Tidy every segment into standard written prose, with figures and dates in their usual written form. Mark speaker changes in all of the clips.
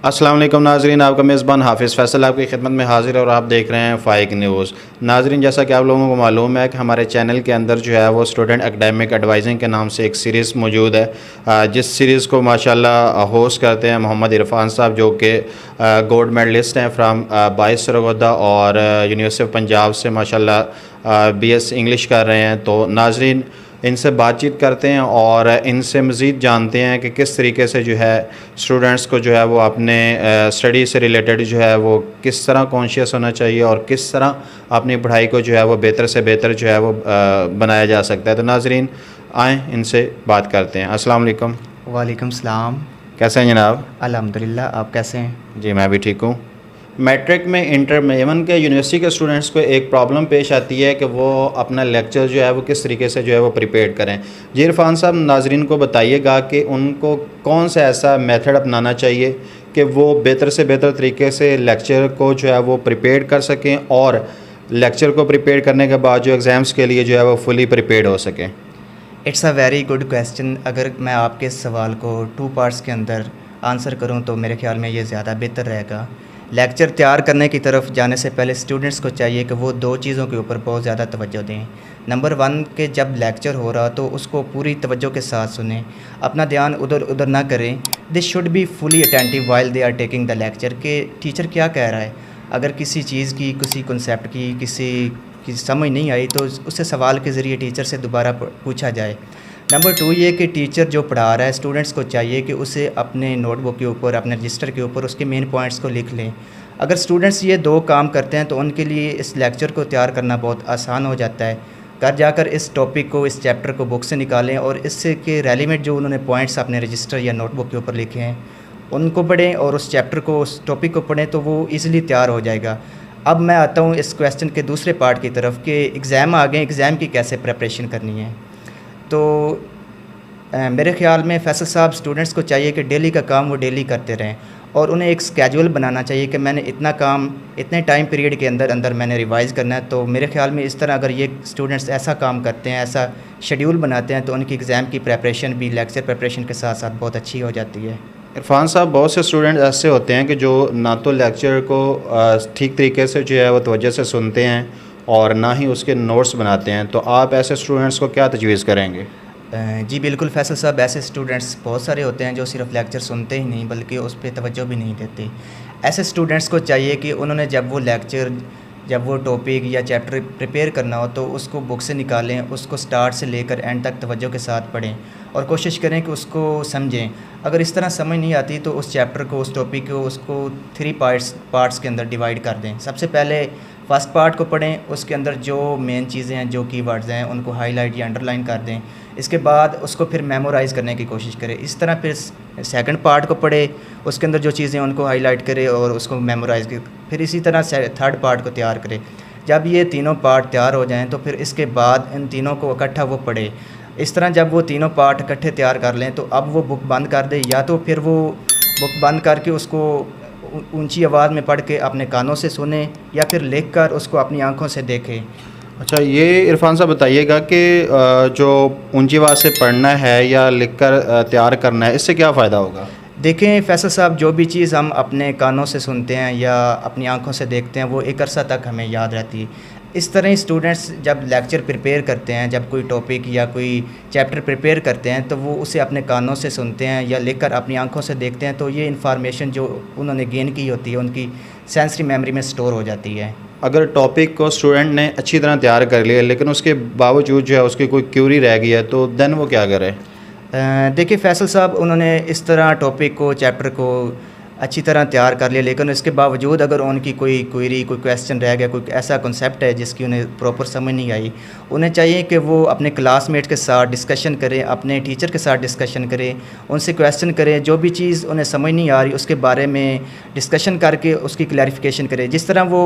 Speaker 1: अस्सलाम वालेकुम नाजरीन, आपका मेज़बान हाफिज़ फ़ैसल आपकी खिदमत में हाज़िर है और आप देख रहे हैं फ़ाइक न्यूज़। नाजरीन, जैसा कि आप लोगों को मालूम है कि हमारे चैनल के अंदर जो है वो स्टूडेंट एकेडमिक एडवाइजिंग के नाम से एक सीरीज़ मौजूद है, जिस सीरीज़ को माशाल्लाह होस्ट करते हैं मोहम्मद इरफान साहब, जो कि गोल्ड मेडलिस्ट हैं फ्राम बाईस सरगोदा और यूनिवर्सिटी ऑफ पंजाब से माशाल्लाह BS इंग्लिश कर रहे हैं। तो नाजरीन, इनसे बातचीत करते हैं और इनसे मज़ीद जानते हैं कि किस तरीके से जो है स्टूडेंट्स को जो है वो अपने स्टडी से रिलेटेड जो है वो किस तरह कॉन्शियस होना चाहिए और किस तरह अपनी पढ़ाई को जो है वो बेहतर से बेहतर जो है वो बनाया जा सकता है। तो नाजरीन, आएँ इनसे बात करते हैं। अस्सलाम वालेकुम।
Speaker 2: वालेकुम सलाम।
Speaker 1: कैसे हैं जनाब?
Speaker 2: अल्हम्दुलिल्लाह, आप कैसे हैं?
Speaker 1: जी, मैं भी ठीक हूँ। मैट्रिक में, इंटर में, इवन के यूनिवर्सिटी के स्टूडेंट्स को एक प्रॉब्लम पेश आती है कि वो अपना लेक्चर जो है वो किस तरीके से जो है वो प्रिपेयर करें। जी इरफान साहब, नाजरीन को बताइएगा कि उनको कौन सा ऐसा मेथड अपनाना चाहिए कि वो बेहतर से बेहतर तरीके से लेक्चर को जो है वो प्रिपेयर कर सकें और लेक्चर को प्रिपेयर करने के बाद जो एग्ज़ाम्स के लिए जो है वो फुली प्रिपेयर्ड हो सकें।
Speaker 2: It's a very good question. अगर मैं आपके सवाल को 2 पार्ट्स के अंदर आंसर करूं तो मेरे ख्याल में ये ज़्यादा बेहतर रहेगा। लेक्चर तैयार करने की तरफ जाने से पहले स्टूडेंट्स को चाहिए कि वो 2 चीज़ों के ऊपर बहुत ज़्यादा तवज्जो दें। नंबर 1 कि जब लेक्चर हो रहा तो उसको पूरी तवज्जो के साथ सुनें, अपना ध्यान उधर उधर ना करें। They should be fully attentive while they are taking the lecture, कि टीचर क्या कह रहा है। अगर किसी चीज़ की, किसी कॉन्सेप्ट की समझ नहीं आई तो उससे सवाल के ज़रिए टीचर से दोबारा पूछा जाए। नंबर 2 ये कि टीचर जो पढ़ा रहा है स्टूडेंट्स को चाहिए कि उसे अपने नोटबुक के ऊपर, अपने रजिस्टर के ऊपर उसके मेन पॉइंट्स को लिख लें। अगर स्टूडेंट्स ये 2 काम करते हैं तो उनके लिए इस लेक्चर को तैयार करना बहुत आसान हो जाता है। घर जाकर इस टॉपिक को, इस चैप्टर को बुक से निकालें और इससे के रेलिवेंट जो उन्होंने पॉइंट्स अपने रजिस्टर या नोटबुक के ऊपर लिखे हैं उनको पढ़ें और उस चैप्टर को, उस टॉपिक को पढ़ें तो वो ईज़िली तैयार हो जाएगा। अब मैं आता हूँ इस क्वेश्चन के दूसरे पार्ट की तरफ कि एग्ज़ाम आ गए, एग्ज़ाम की कैसे प्रिपरेशन करनी है। तो मेरे ख़्याल में फैसल साहब, स्टूडेंट्स को चाहिए कि डेली का काम वो डेली करते रहें और उन्हें एक स्केड्यूल बनाना चाहिए कि मैंने इतना काम इतने टाइम पीरियड के अंदर अंदर मैंने रिवाइज़ करना है। तो मेरे ख़्याल में इस तरह अगर ये स्टूडेंट्स ऐसा काम करते हैं, ऐसा शेड्यूल बनाते हैं तो उनकी एग्ज़ाम की प्रिपरेशन भी लेक्चर प्रिपरेशन के साथ साथ बहुत अच्छी हो जाती है।
Speaker 1: इरफान साहब, बहुत से स्टूडेंट ऐसे होते हैं कि जो ना तो लेक्चर को ठीक तरीके से जो है वो तवज्जो से सुनते हैं और ना ही उसके नोट्स बनाते हैं। तो आप ऐसे स्टूडेंट्स को क्या तजवीज़ करेंगे?
Speaker 2: जी बिल्कुल फैसल साहब, ऐसे स्टूडेंट्स बहुत सारे होते हैं जो सिर्फ लेक्चर सुनते ही नहीं बल्कि उस पर तवज्जो भी नहीं देते। ऐसे स्टूडेंट्स को चाहिए कि उन्होंने जब वो टॉपिक या चैप्टर प्रिपेयर करना हो तो उसको बुक से निकालें, उसको स्टार्ट से लेकर एंड तक तवज्जो के साथ पढ़ें और कोशिश करें कि उसको समझें। अगर इस तरह समझ नहीं आती तो उस चैप्टर को, उस टॉपिक को, उसको 3 पार्ट्स के अंदर डिवाइड कर दें। सबसे पहले फर्स्ट पार्ट को पढ़ें, उसके अंदर जो मेन चीज़ें हैं, जो कीवर्ड्स हैं उनको हाईलाइट या अंडरलाइन कर दें। इसके बाद उसको फिर मेमोराइज़ करने की कोशिश करें। इस तरह फिर सेकंड पार्ट को पढ़े, उसके अंदर जो चीज़ें उनको हाईलाइट करें और उसको मेमोराइज़ करें। फिर इसी तरह थर्ड पार्ट को तैयार करें। जब ये तीनों पार्ट तैयार हो जाएं तो फिर इसके बाद इन तीनों को इकट्ठा वो पढ़े। इस तरह जब वो तीनों पार्ट इकट्ठे तैयार कर लें तो अब वो बुक बंद कर दे, या तो फिर वो बुक बंद करके उसको ऊंची आवाज़ में पढ़ के अपने कानों से सुने या फिर लिख कर उसको अपनी आंखों से देखें।
Speaker 1: अच्छा, ये इरफान साहब बताइएगा कि जो ऊंची आवाज़ से पढ़ना है या लिखकर तैयार करना है, इससे क्या फ़ायदा होगा?
Speaker 2: देखें फैसल साहब, जो भी चीज़ हम अपने कानों से सुनते हैं या अपनी आंखों से देखते हैं वो एक अरसा तक हमें याद रहती है। इस तरह ही स्टूडेंट्स जब लेक्चर प्रिपेयर करते हैं, जब कोई टॉपिक या कोई चैप्टर प्रिपेयर करते हैं तो वो उसे अपने कानों से सुनते हैं या लेकर अपनी आंखों से देखते हैं तो ये इन्फॉर्मेशन जो उन्होंने गेन की होती है उनकी सेंसरी मेमोरी में स्टोर हो जाती है।
Speaker 1: अगर टॉपिक को स्टूडेंट ने अच्छी तरह तैयार कर लिया लेकिन उसके बावजूद जो है उसकी कोई क्यूरी रह गई है तो देन वो क्या करे?
Speaker 2: देखिए फैसल साहब, उन्होंने इस तरह टॉपिक को, चैप्टर को अच्छी तरह तैयार कर लिया लेकिन इसके बावजूद अगर उनकी कोई क्वेरी, कोई क्वेश्चन रह गया, कोई ऐसा कॉन्सेप्ट है जिसकी उन्हें प्रॉपर समझ नहीं आई, उन्हें चाहिए कि वो अपने क्लासमेट के साथ डिस्कशन करें, अपने टीचर के साथ डिस्कशन करें, उनसे क्वेश्चन करें। जो भी चीज़ उन्हें समझ नहीं आ रही उसके बारे में डिस्कशन करके उसकी क्लैरिफिकेशन करें। जिस तरह वो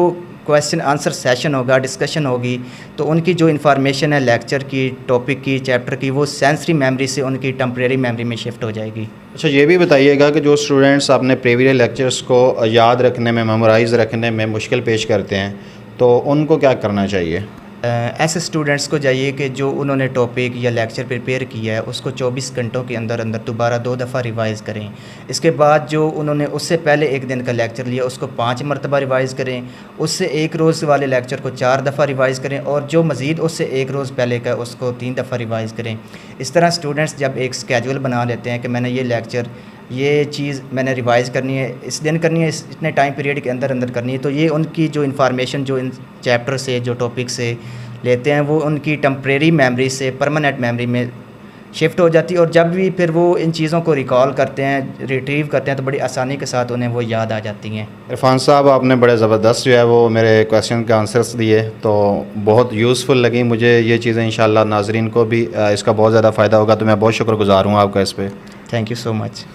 Speaker 2: क्वेश्चन आंसर सेशन होगा, डिस्कशन होगी तो उनकी जो इन्फॉर्मेशन है लेक्चर की, टॉपिक की, चैप्टर की, वो सेंसरी मेमोरी से उनकी टेम्परेरी मेमोरी में शिफ्ट हो जाएगी।
Speaker 1: अच्छा, ये भी बताइएगा कि जो स्टूडेंट्स अपने प्रीवियस लेक्चर्स को याद रखने में, मेमोराइज़ रखने में मुश्किल पेश करते हैं तो उनको क्या करना चाहिए?
Speaker 2: ऐसे स्टूडेंट्स को चाहिए कि जो उन्होंने टॉपिक या लेक्चर प्रिपेयर किया है उसको 24 घंटों के अंदर अंदर दोबारा 2 दफ़ा रिवाइज़ करें। इसके बाद जो उन्होंने उससे पहले एक दिन का लेक्चर लिया उसको 5 मरतबा रिवाइज़ करें, उससे एक रोज़ वाले लेक्चर को 4 दफ़ा रिवाइज़ करें और जो मज़ीद उससे एक रोज़ पहले का उसको 3 दफ़ा रिवाइज़ करें। इस तरह स्टूडेंट्स जब एक स्केड्यूल बना लेते हैं कि मैंने ये लेक्चर, ये चीज़ मैंने रिवाइज़ करनी है, इस दिन करनी है, इतने टाइम पीरियड के अंदर अंदर करनी है, तो ये उनकी जो इन्फॉर्मेशन जो इन चैप्टर से, जो टॉपिक से लेते हैं, वो उनकी टेम्परेरी मेमोरी से परमानेंट मेमोरी में शिफ्ट हो जाती है और जब भी फिर वो इन चीज़ों को रिकॉल करते हैं, रिट्रीव करते हैं, तो बड़ी आसानी के साथ उन्हें वो याद आ जाती हैं।
Speaker 1: इरफान साहब, आपने बड़े ज़बरदस्त जो है वो मेरे क्वेश्चन के आंसर्स दिए, तो बहुत यूज़फुल लगी मुझे ये चीज़ें। इंशाल्लाह नाज़रीन को भी इसका बहुत ज़्यादा फ़ायदा होगा, तो मैं बहुत शुक्रगुज़ार हूँ आपका इस पर।
Speaker 2: Thank you so much.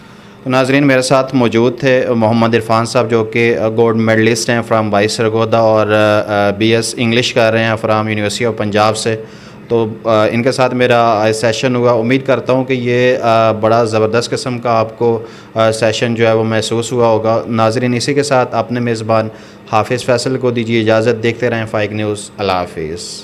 Speaker 1: तो नाज़रीन, मेरे साथ मौजूद थे मोहम्मद इरफान साहब, जो कि गोल्ड मेडलिस्ट हैं फ्राम बाईस सरगोदा और BS इंग्लिश कर रहे हैं फ्राम यूनिवर्सिटी ऑफ पंजाब से। तो इनके साथ मेरा सेशन हुआ। उम्मीद करता हूँ कि ये बड़ा ज़बरदस्त किस्म का आपको सेशन जो है वो महसूस हुआ होगा। नाज़रीन, इसी के साथ अपने मेज़बान हाफिज़ फ़ैसल को दीजिए इजाज़त। देखते रहें फ़ाइक न्यूज़। अल्लाह हाफिज़।